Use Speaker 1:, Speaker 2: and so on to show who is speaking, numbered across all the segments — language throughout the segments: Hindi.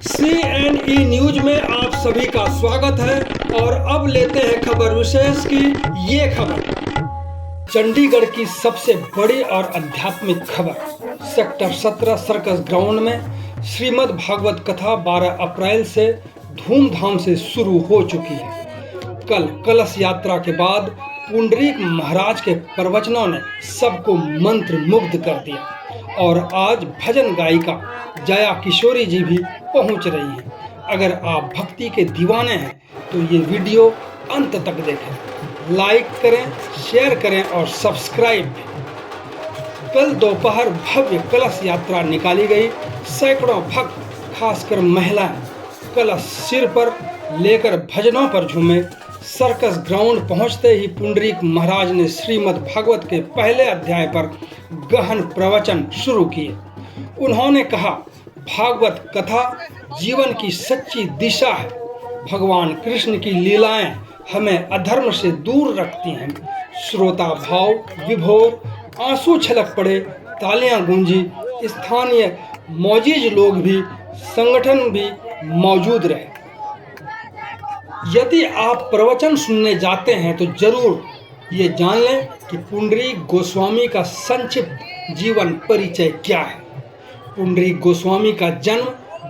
Speaker 1: CNE न्यूज में आप सभी का स्वागत है और अब लेते हैं खबर विशेष की ये खबर। चंडीगढ़ की सबसे बड़ी और आध्यात्मिक खबर। सेक्टर 17 सर्कस ग्राउंड में श्रीमद् भागवत कथा 12 अप्रैल से धूमधाम से शुरू हो चुकी है। कल कलश यात्रा के बाद पुंडरीक महाराज के प्रवचनों ने सबको मंत्र मुग्ध कर दिया और आज भजन गायिका जया किशोरी जी भी पहुंच रही हैं। अगर आप भक्ति के दीवाने हैं तो ये वीडियो अंत तक देखें, लाइक करें, शेयर करें और सब्सक्राइब भी। कल दोपहर भव्य कलश यात्रा निकाली गई। सैकड़ों भक्त खासकर महिलाएं कलश सिर पर लेकर भजनों पर झूमे। सर्कस ग्राउंड पहुंचते ही पुंडरीक महाराज ने श्रीमद् भागवत के पहले अध्याय पर गहन प्रवचन शुरू किए। उन्होंने कहा, भागवत कथा जीवन की सच्ची दिशा है। भगवान कृष्ण की लीलाएं हमें अधर्म से दूर रखती हैं। श्रोता भाव विभोर, आंसू छलक पड़े, तालियां गूंजी। स्थानीय मौजूद लोग भी, संगठन भी मौजूद रहे। यदि आप प्रवचन सुनने जाते हैं तो जरूर ये जान लें कि पुंडरीक गोस्वामी का संक्षिप्त जीवन परिचय क्या है। पुंडरीक गोस्वामी का जन्म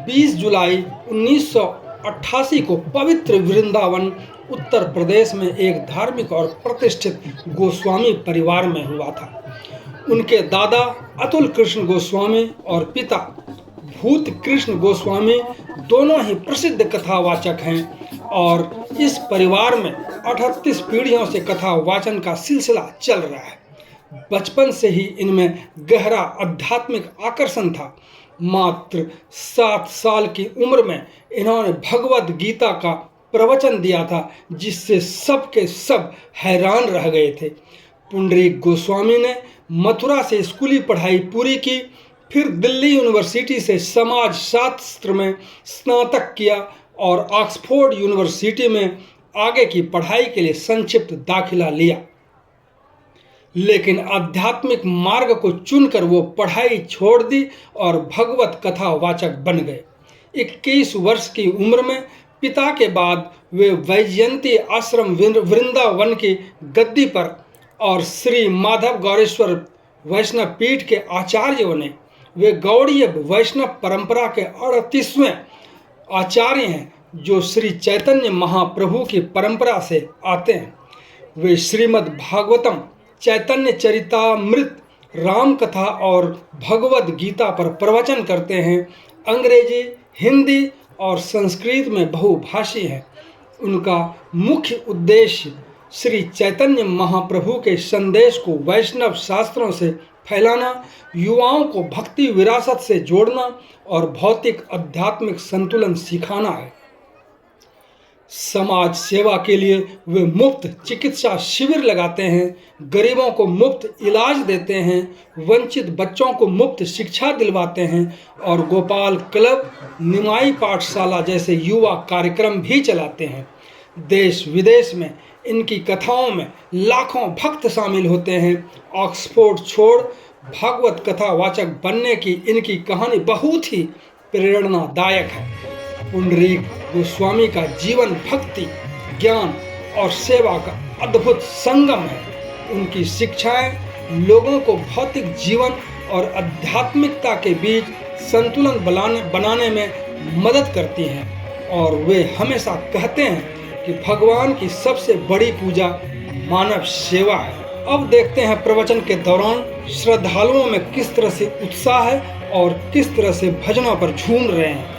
Speaker 1: 20 जुलाई 1988 को पवित्र वृंदावन उत्तर प्रदेश में एक धार्मिक और प्रतिष्ठित गोस्वामी परिवार में हुआ था। उनके दादा अतुल कृष्ण गोस्वामी और पिता भूत कृष्ण गोस्वामी दोनों ही प्रसिद्ध कथावाचक हैं और इस परिवार में 38 पीढ़ियों से कथा वाचन का सिलसिला चल रहा है। बचपन से ही इनमें गहरा आध्यात्मिक आकर्षण था। मात्र 7 साल की उम्र में इन्होंने भगवद गीता का प्रवचन दिया था, जिससे सब के सब हैरान रह गए थे। पुंडरीक गोस्वामी ने मथुरा से स्कूली पढ़ाई पूरी की, फिर दिल्ली यूनिवर्सिटी से समाज शास्त्र में स्नातक किया और ऑक्सफोर्ड यूनिवर्सिटी में आगे की पढ़ाई के लिए संक्षिप्त दाखिला लिया। लेकिन आध्यात्मिक मार्ग को चुनकर वो पढ़ाई छोड़ दी और भगवत कथा वाचक बन गए। 21 वर्ष की उम्र में पिता के बाद वे वैजयंती आश्रम वृंदावन की गद्दी पर और श्री माधव गौरेश्वर वैष्णव पीठ के आचार्य बने। वे गौड़ीय वैष्णव परंपरा के 38वें आचार्य हैं, जो श्री चैतन्य महाप्रभु की परंपरा से आते हैं। वे श्रीमद् भागवतम, चैतन्य चरितामृत, राम कथा और भगवद गीता पर प्रवचन करते हैं। अंग्रेजी, हिंदी और संस्कृत में बहुभाषी हैं। उनका मुख्य उद्देश्य श्री चैतन्य महाप्रभु के संदेश को वैष्णव शास्त्रों से फैलाना, युवाओं को भक्ति विरासत से जोड़ना और भौतिक आध्यात्मिक संतुलन सिखाना है। समाज सेवा के लिए वे मुफ्त चिकित्सा शिविर लगाते हैं, गरीबों को मुफ्त इलाज देते हैं, वंचित बच्चों को मुफ्त शिक्षा दिलवाते हैं और गोपाल क्लब, निमाई पाठशाला जैसे युवा कार्यक्रम भी चलाते हैं। देश विदेश में इनकी कथाओं में लाखों भक्त शामिल होते हैं। ऑक्सफोर्ड छोड़ भागवत कथा वाचक बनने की इनकी कहानी बहुत ही प्रेरणादायक है। पुंडरीक गोस्वामी का जीवन भक्ति, ज्ञान और सेवा का अद्भुत संगम है। उनकी शिक्षाएं लोगों को भौतिक जीवन और आध्यात्मिकता के बीच संतुलन बनाने में मदद करती हैं और वे हमेशा कहते हैं कि भगवान की सबसे बड़ी पूजा मानव सेवा है। अब देखते हैं प्रवचन के दौरान श्रद्धालुओं में किस तरह से उत्साह है और किस तरह से भजनों पर झूम रहे हैं।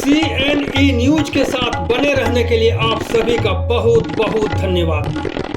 Speaker 1: CNE न्यूज के साथ बने रहने के लिए आप सभी का बहुत बहुत धन्यवाद।